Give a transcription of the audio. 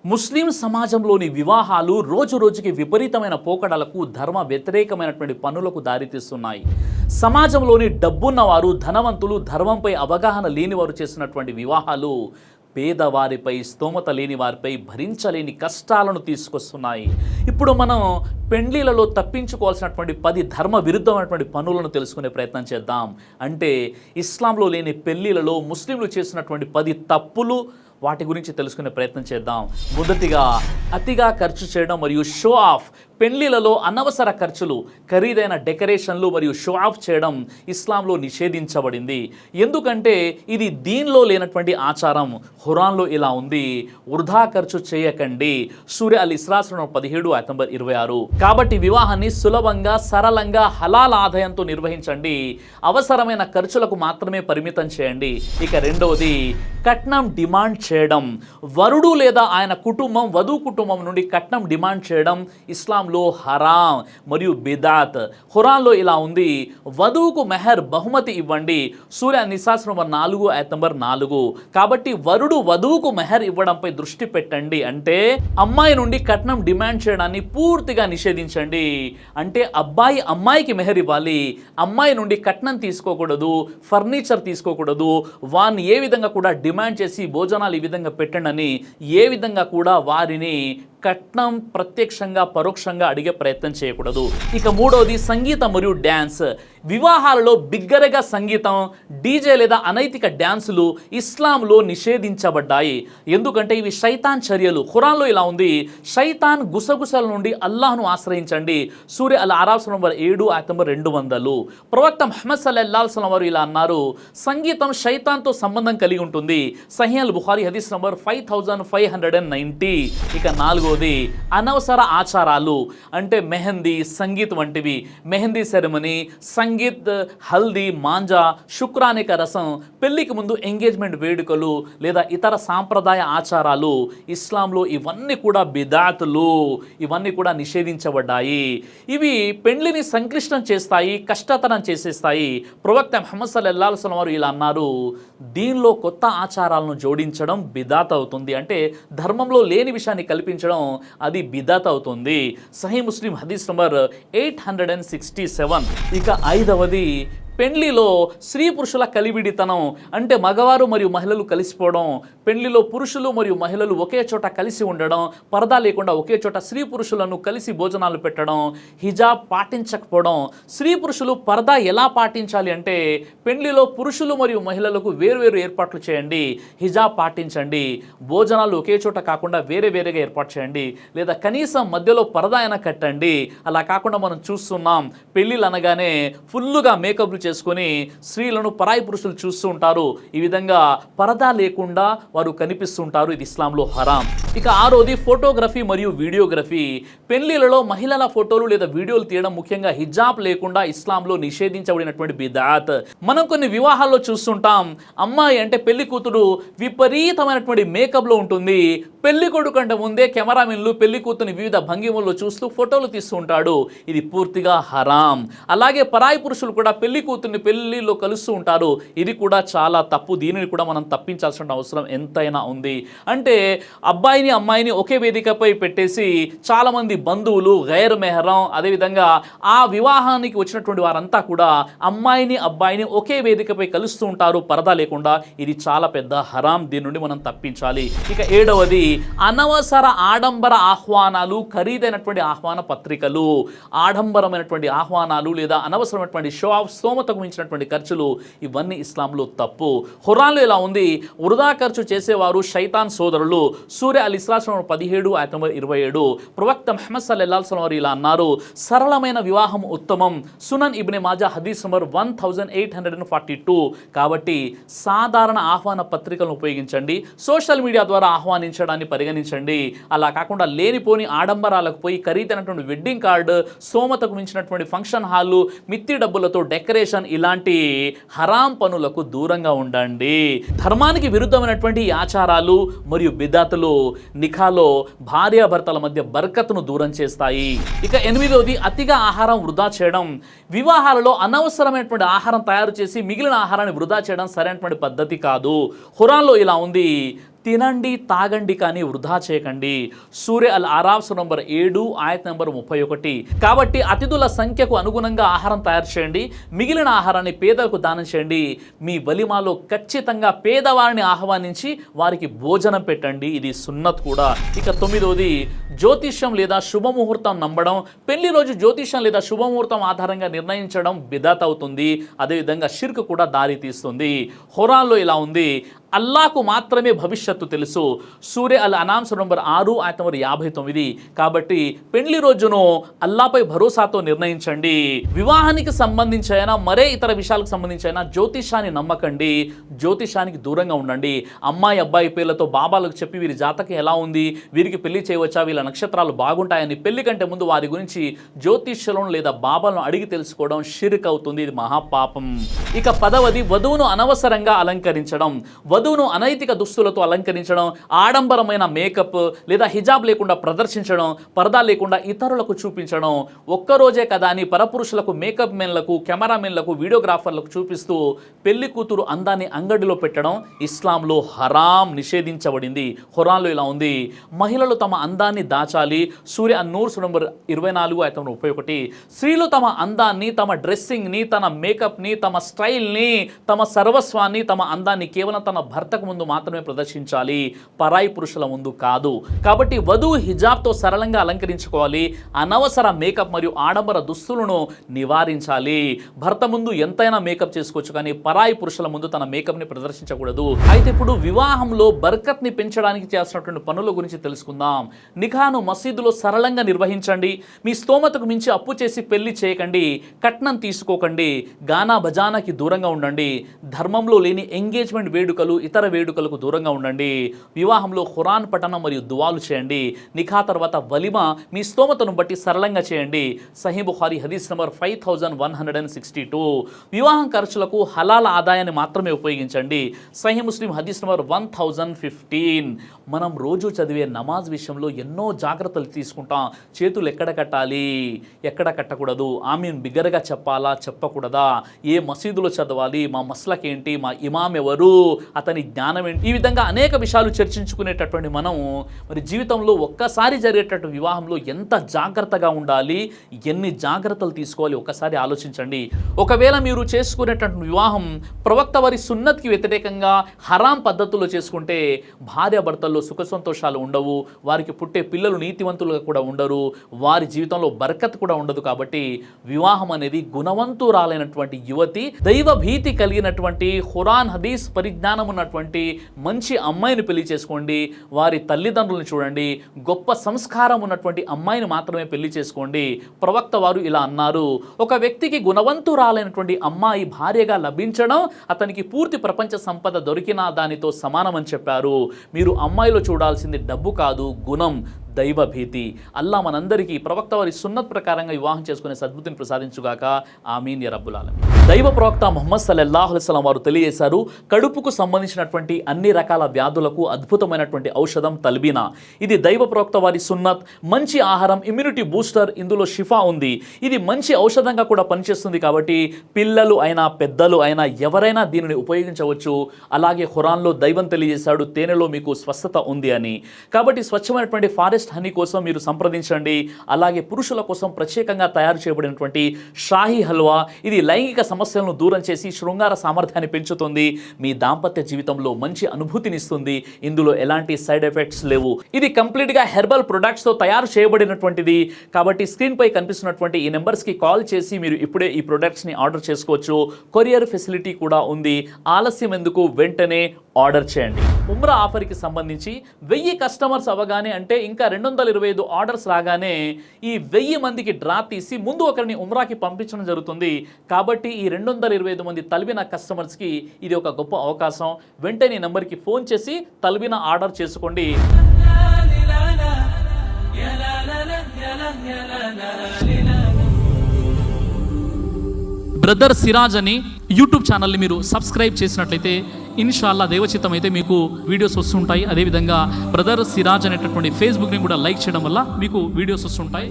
ముస్లిం సమాజంలోని వివాహాలు రోజు రోజుకి విపరీతమైన పోకడలకు ధర్మ వ్యతిరేకమైనటువంటి పనులకు దారితీస్తున్నాయి. సమాజంలోని డబ్బున్నవారు, ధనవంతులు, ధర్మంపై అవగాహన లేని వారు చేసినటువంటి వివాహాలు పేదవారిపై, స్తోమత లేని వారిపై భరించలేని కష్టాలను తీసుకొస్తున్నాయి. ఇప్పుడు మనం పెండ్లిలలో తప్పించుకోవాల్సినటువంటి 10 ధర్మ విరుద్ధమైనటువంటి పనులను తెలుసుకునే ప్రయత్నం చేద్దాం. అంటే ఇస్లాంలో లేని పెళ్లిలలో ముస్లింలు చేసినటువంటి 10 తప్పులు, వాటి గురించి తెలుసుకునే ప్రయత్నం చేద్దాం. మొదటిగా అతిగా ఖర్చు చేయడం మరియు షో ఆఫ్. పెళ్లిలలో అనవసర ఖర్చులు, ఖరీదైన డెకరేషన్లు మరియు షో ఆఫ్ చేయడం ఇస్లాంలో నిషేధించబడింది. ఎందుకంటే ఇది దీనిలో లేనటువంటి ఆచారం. ఖురాన్లో ఇలా ఉంది, వృధా ఖర్చు చేయకండి. సూర అల్ ఇస్రా 17:26. కాబట్టి వివాహాన్ని సులభంగా, సరళంగా, హలాల్ ఆదాయంతో నిర్వహించండి. అవసరమైన ఖర్చులకు మాత్రమే పరిమితం చేయండి. ఇక రెండవది కట్నం డిమాండ్ చేయడం. వరుడు లేదా ఆయన కుటుంబం వధువు కుటుంబం నుండి కట్నం డిమాండ్ చేయడం ఇస్లాంలో హరాం మరియు బిదాత్. ఖురాన్లో ఇలా ఉంది, వధువుకు మెహర్ బహుమతి ఇవ్వండి. సూర నిసా 4:4. కాబట్టి వరుడు వధువుకు మెహర్ ఇవ్వడంపై దృష్టి పెట్టండి. అంటే అమ్మాయి నుండి కట్నం డిమాండ్ చేయడాన్ని పూర్తిగా నిషేధించండి. అంటే అబ్బాయి అమ్మాయికి మెహర్ ఇవ్వాలి, అమ్మాయి నుండి కట్నం తీసుకోకూడదు, ఫర్నిచర్ తీసుకోకూడదు. వారిని ఏ విధంగా కూడా డిమాండ్ చేసి భోజనాలు ఈ విధంగా పెట్టండి అని ఏ విధంగా కూడా వారిని కట్నం ప్రత్యక్షంగా పరోక్షంగా అడిగే ప్రయత్నం చేయకూడదు. ఇక మూడవది సంగీతం మరియు డ్యాన్స్. వివాహాలలో బిగ్గరగా సంగీతం, డీజే లేదా అనైతిక డ్యాన్సులు ఇస్లాంలో నిషేధించబడ్డాయి. ఎందుకంటే ఇవి శైతాన్ చర్యలు. ఖురాన్లో ఇలా ఉంది, శైతాన్ గుసగుసల నుండి అల్లాహ్ను ఆశ్రయించండి. సూర అల్ అరాఫ్ 7:2. ప్రవక్త ముహమ్మద్ సల్లల్లాహు అలైహి వసల్లం వారు ఇలా అన్నారు, సంగీతం శైతాన్తో సంబంధం కలిగి ఉంటుంది. సహీహ్ అల్ బుఖారీ హదీస్ నంబర్ 5590. ఇక నాలుగోది అనవసర ఆచారాలు. అంటే మెహందీ, సంగీత్ వంటివి. మెహందీ సెరమనీ, సంగీత్, హల్దీ, మాంజా, శుక్రానిక రసం, పెళ్లికి ముందు ఎంగేజ్మెంట్ వేడుకలు లేదా ఇతర సాంప్రదాయ ఆచారాలు ఇస్లాంలో ఇవన్నీ కూడా బిదాతులు. ఇవన్నీ కూడా నిషేధించబడ్డాయి. ఇవి పెళ్లిని సంక్లిష్టం చేస్తాయి, కష్టతరం చేసేస్తాయి. ప్రవక్త ముహమ్మద్ సల్లల్లాహు అలైహి వసల్లం వారు ఇలా అన్నారు, దీనిలో కొత్త ఆచారాలను జోడించడం బిదాత్ అవుతుంది. అంటే ధర్మంలో లేని విషయాన్ని కల్పించడం అది బిదాత్ అవుతుంది. సహీ ముస్లిం హదీస్ నంబర్ 867. ఇక ఐదవది పెండ్లిలో స్త్రీ పురుషుల కలివిడితనం. అంటే మగవారు మరియు మహిళలు కలిసిపోవడం, పెండ్లిలో పురుషులు మరియు మహిళలు ఒకే చోట కలిసి ఉండడం, పరదా లేకుండా ఒకే చోట స్త్రీ పురుషులను కలిసి భోజనాలు పెట్టడం, హిజాబ్ పాటించకపోవడం. స్త్రీ పురుషులు పరదా ఎలా పాటించాలి అంటే పెండ్లిలో పురుషులు మరియు మహిళలకు వేరువేరు ఏర్పాట్లు చేయండి, హిజాబ్ పాటించండి. భోజనాలు ఒకే చోట కాకుండా వేరే వేరేగా ఏర్పాటు చేయండి, లేదా కనీసం మధ్యలో పరదా అయినా కట్టండి. అలా కాకుండా మనం చూస్తున్నాం, పెళ్ళిళ్ళు అనగానే ఫుల్లుగా మేకప్లు చేసుకొని స్త్రీలను పరాయి పురుషులు చూస్తూ ఉంటారు. ఈ విధంగా పరదా లేకుండా వారు కనిపిస్తుంటారు. ఇది ఇస్లాంలో హరాం. ఇక ఆరోది ఫోటోగ్రఫీ మరియు వీడియోగ్రఫీ. పెళ్లిలలో మహిళల ఫోటోలు లేదా వీడియోలు తీయడం, ముఖ్యంగా హిజాబ్ లేకుండా ఇస్లాంలో నిషేధించబడినటువంటి బిదాత్. మనం కొన్ని వివాహాల్లో చూస్తుంటాం, అమ్మాయి అంటే పెళ్లి కూతురు విపరీతమైనటువంటి మేకప్లో ఉంటుంది. పెళ్లి కొడుకు కంటే ముందే కెమెరామెన్లు పెళ్లి కూతురుని వివిధ భంగిమల్లో చూస్తూ ఫోటోలు తీస్తూ ఉంటాడు. ఇది పూర్తిగా హరాం. అలాగే పరాయి పురుషులు కూడా పెళ్లి కూతుర్ని పెళ్లిలో కలుస్తూ ఉంటారు. ఇది కూడా చాలా తప్పు. దీనిని కూడా మనం తప్పించాల్సిన అవసరం ఎంతైనా ఉంది. అంటే అబ్బాయిని అమ్మాయిని ఒకే వేదికపై పెట్టేసి చాలామంది బంధువులు, గైర్ మెహరం, అదేవిధంగా ఆ వివాహానికి వచ్చినటువంటి వారంతా కూడా అమ్మాయిని అబ్బాయిని ఒకే వేదికపై కలుస్తూ ఉంటారు పరదా లేకుండా. ఇది చాలా పెద్ద హరాం. దీని నుండి మనం తప్పించాలి. ఇక ఏడవది అనవసర ఆడంబర ఆహ్వానాలు, ఖరీదైనటువంటి ఆహ్వాన పత్రికలు. ఆడంబరమైనటువంటి ఆహ్వానాలు లేదా అనవసరమైనటువంటి షో ఆఫ్, స్తోమతకు మించినటువంటి ఖర్చులు, ఇవన్నీ ఇస్లాంలో తప్పు. ఖురాన్లో ఇలా ఉంది, వృధా ఖర్చు చేసేవారు శైతాన్ సోదరులు. సూర అల్ ఇస్రా 17:27. ప్రవక్త ముహమ్మద్ సల్లల్లాహు అలైహి వసల్లం వారు ఇలా అన్నారు, సరళమైన వివాహం ఉత్తమం. సునన్ ఇబ్నే మాజా హదీస్ నంబర్ 1842. కాబట్టి సాధారణ ఆహ్వాన పత్రికలను ఉపయోగించండి. సోషల్ మీడియా ద్వారా ఆహ్వానించడాన్ని పరిగణించండి. అలా కాకుండా లేనిపోని ఆడంబరాలకు పోయి ఖరీదైనటువంటి వెడ్డింగ్ కార్డు, స్తోమతకు మించినటువంటి ఫంక్షన్ హాళ్ళు, మిత్తి డబ్బులతో డెకరేషన్, ఇలాంటి హరాం పనులకు దూరంగా ఉండండి. ధర్మానికి విరుద్ధమైనటువంటి ఆచారాలు మరియు బిదాతులు నిఖాలో భార్యాభర్తల మధ్య బర్కత్ను దూరం చేస్తాయి. ఇక ఎనిమిదవది అతిగా ఆహారం వృధా చేయడం. వివాహాలలో అనవసరమైనటువంటి ఆహారం తయారు చేసి మిగిలిన ఆహారాన్ని వృధా చేయడం సరైనటువంటి పద్ధతి కాదు. ఖురాన్లో ఇలా ఉంది, తినండి తాగండి కానీ వృధా చేయకండి. సూర్య అల్ ఆరాఫ్ నంబర్ 7 ఆయత్ నంబర్ 31. కాబట్టి అతిథుల సంఖ్యకు అనుగుణంగా ఆహారం తయారు చేయండి, మిగిలిన ఆహారాన్ని పేదలకు దానం చేయండి. మీ వలిమాలో ఖచ్చితంగా పేదవారిని ఆహ్వానించి వారికి భోజనం పెట్టండి, ఇది సున్నత్ కూడా. ఇక 9వది జ్యోతిష్యం లేదా శుభముహూర్తం నమ్మడం. పెళ్లి రోజు జ్యోతిష్యం లేదా శుభముహూర్తం ఆధారంగా నిర్ణయించడం బిదత్ అవుతుంది, అదేవిధంగా షిర్క్ కూడా దారి తీస్తుంది. ఖురాన్లో ఇలా ఉంది, అల్లాహకు మాత్రమే భవిష్యత్తు తెలుసు. సూర్య అల్ అనామ్ నంబర్ 6 ఆయత నంబర్ 59. కాబట్టి పెళ్లి రోజును అల్లాపై భరోసాతో నిర్ణయించండి. వివాహానికి సంబంధించి అయినా మరే ఇతర విషయాలకు సంబంధించి అయినా జ్యోతిషాన్ని నమ్మకండి, జ్యోతిషానికి దూరంగా ఉండండి. అమ్మాయి అబ్బాయి పేర్లతో బాబాలకు చెప్పి వీరి జాతకం ఎలా ఉంది, వీరికి పెళ్లి చేయవచ్చా, వీళ్ళ నక్షత్రాలు బాగుంటాయని పెళ్లి కంటే ముందు వారి గురించి జ్యోతిష్యులను లేదా బాబాలను అడిగి తెలుసుకోవడం షిర్క్ అవుతుంది, ఇది మహాపాపం. ఇక 10వది వధువును అనవసరంగా అలంకరించడం. వధువును అనైతిక దుస్తులతో అలంకరించడం, ఆడంబరమైన మేకప్ లేదా హిజాబ్ లేకుండా ప్రదర్శించడం, పరదా లేకుండా ఇతరులకు చూపించడం. ఒక్కరోజే కదా అని పరపురుషులకు, మేకప్ మెన్లకు, కెమెరామెన్లకు, వీడియోగ్రాఫర్లకు చూపిస్తూ పెళ్లి కూతురు అందాన్ని అంగడిలో పెట్టడం ఇస్లాంలో హరాం, నిషేధించబడింది. ఖురాన్లో ఇలా ఉంది, మహిళలు తమ అందాన్ని దాచాలి. సూర్య అన్-నూర్ నంబర్ 24 ఆయత నంబర్ 31. స్త్రీలు తమ అందాన్ని, తమ డ్రెస్సింగ్ని, తన మేకప్ని, తమ స్టైల్ని, తమ సర్వస్వాన్ని, తమ అందాన్ని కేవలం తన భర్తకు ముందు మాత్రమే ప్రదర్శించాలి, పరాయి పురుషుల ముందు కాదు. కాబట్టి వధువు హిజాబ్తో సరళంగా అలంకరించుకోవాలి, అనవసర మేకప్ మరియు ఆడంబర దుస్తులను నివారించాలి. భర్త ముందు ఎంతైనా మేకప్ చేసుకోవచ్చు, కానీ పరాయి పురుషుల ముందు తన మేకప్ని ప్రదర్శించకూడదు. అయితే ఇప్పుడు వివాహంలో బర్కత్ని పెంచడానికి చేస్తున్నటువంటి పనుల గురించి తెలుసుకుందాం. నిఖాను మసీదులో సరళంగా నిర్వహించండి. మీ స్తోమతకు మించి అప్పు చేసి పెళ్లి చేయకండి, కట్నం తీసుకోకండి, గానా బజానాకి దూరంగా ఉండండి, ధర్మంలో లేని ఎంగేజ్మెంట్ వేడుకలు, ఇతర వేడుకలకు దూరంగా ఉండండి. వివాహంలో ఖురాన్ పఠనం మరియు దువాలు చేయండి. నిఖా తర్వాత వలిమా మీ స్తోమతను బట్టి సరళంగా చేయండి. సహీ బుఖారీ హదీస్ నంబర్ 5162. వివాహం ఖర్చులకు హలాల్ ఆదాయాన్ని మాత్రమే ఉపయోగించండి. సహీ ముస్లిం హదీస్ నంబర్ 1015. మనం రోజు చదివే నమాజ్ విషయంలో ఎన్నో జాగ్రత్తలు తీసుకుంటాం. చేతులు ఎక్కడ కట్టాలి, ఎక్కడ కట్టకూడదు, ఆమీన్ బిగ్గరగా చెప్పాలా, చెప్పకూడదా, ఏ మసీదులో చదవాలి, మా మస్లక్ ఏంటి, మా ఇమాం ఎవరు, అతని జ్ఞానం ఏంటి, ఈ విధంగా అనేక విషయాలు చర్చించుకునేటటువంటి మనం మరి జీవితంలో ఒక్కసారి జరిగేటటువంటి వివాహంలో ఎంత జాగ్రత్తగా ఉండాలి, ఎన్ని జాగ్రత్తలు తీసుకోవాలి ఒక్కసారి ఆలోచించండి. ఒకవేళ మీరు చేసుకునేటటువంటి వివాహం ప్రవక్త వారి సున్నత్కి వ్యతిరేకంగా హరాం పద్ధతుల్లో చేసుకుంటే భార్యాభర్తల్లో సుఖ సంతోషాలు ఉండవు, వారికి పుట్టే పిల్లలు నీతివంతులుగా కూడా ఉండరు, వారి జీవితంలో బరకత్ కూడా ఉండదు. కాబట్టి వివాహం అనేది గుణవంతురాలైనటువంటి యువతి, దైవ భీతి కలిగినటువంటి ఖురాన్ హదీస్ పరిజ్ఞానం ఉన్నటువంటి మంచి అమ్మాయిని పెళ్లి చేసుకోండి. వారి తల్లిదండ్రులను చూడండి, గొప్ప సంస్కారం ఉన్నటువంటి అమ్మాయిని మాత్రమే పెళ్లి చేసుకోండి. ప్రవక్త వారు ఇలా అన్నారు, ఒక వ్యక్తికి గుణవంతురాలైనటువంటి అమ్మాయి భార్యగా లభించడం అతనికి పూర్తి ప్రపంచ సంపద దొరికినా దానితో సమానమని చెప్పారు. మీరు అమ్మాయిలో చూడాల్సింది డబ్బు కాదు, గుణం, దైవభీతి. అల్లా మనందరికీ ప్రవక్త వారి సున్నత్ ప్రకారంగా వివాహం చేసుకునే సద్బుద్ధిని ప్రసాదించుగాక. ఆమీన్ యా రబ్బుల్ ఆలమీన్. దైవ ప్రవక్త ముహమ్మద్ సల్లల్లాహు అలైహి వసల్లం వారు తెలియజేశారు, కడుపుకు సంబంధించినటువంటి అన్ని రకాల వ్యాధులకు అద్భుతమైనటువంటి ఔషధం తల్బీనా. ఇది దైవ ప్రవక్త వారి సున్నత్. మంచి ఆహారం, ఇమ్యూనిటీ బూస్టర్, ఇందులో షిఫా ఉంది. ఇది మంచి ఔషధంగా కూడా పనిచేస్తుంది. కాబట్టి పిల్లలు అయినా పెద్దలు అయినా ఎవరైనా దీనిని ఉపయోగించవచ్చు. అలాగే ఖురాన్లో దైవం తెలియజేశాడు, తేనెలో మీకు స్వస్థత ఉంది అని. కాబట్టి స్వచ్ఛమైనటువంటి ఫారెస్ట్ హనీ కోసం మీరు సంప్రదించండి. అలాగే పురుషుల కోసం ప్రత్యేకంగా తయారు చేయబడినటువంటి షాహీ హల్వా, ఇది లైంగిక సమస్యలను దూరం చేసి శృంగార సామర్థ్యాన్ని పెంచుతుంది, మీ దాంపత్య జీవితంలో మంచి అనుభూతినిస్తుంది. ఇందులో ఎలాంటి సైడ్ ఎఫెక్ట్స్ లేవు. ఇది కంప్లీట్గా హెర్బల్ ప్రొడక్ట్స్తో తయారు చేయబడినటువంటిది. కాబట్టి స్క్రీన్పై కనిపిస్తున్నటువంటి ఈ నెంబర్స్కి కాల్ చేసి మీరు ఇప్పుడే ఈ ప్రొడక్ట్స్ని ఆర్డర్ చేసుకోవచ్చు. కొరియర్ ఫెసిలిటీ కూడా ఉంది. ఆలస్యం ఎందుకు, వెంటనే ఆర్డర్ చేయండి. ఉమ్రా ఆఫర్కి సంబంధించి 1000 కస్టమర్స్ అవ్వగానే, అంటే ఇంకా 225 ఆర్డర్స్ రాగానే ఈ 1000 మందికి డ్రా తీసి ముందు ఒకరిని ఉమ్రాకి పంపించడం జరుగుతుంది. కాబట్టి ఈ 225 మంది తల్బీనా కస్టమర్స్కి ఇది ఒక గొప్ప అవకాశం. వెంటనే ఈ నెంబర్కి ఫోన్ చేసి తల్బీనా ఆర్డర్ చేసుకోండి. బ్రదర్ సిరాజ్ అని యూట్యూబ్ ఛానల్ని మీరు సబ్స్క్రైబ్ చేసినట్లయితే ఇన్షాల్లా దేవచిత్తం అయితే మీకు వీడియోస్ వస్తుంటాయి. అదేవిధంగా బ్రదర్ సిరాజ్ అనేటటువంటి ఫేస్బుక్ని కూడా లైక్ చేయడం వల్ల మీకు వీడియోస్ వస్తుంటాయి.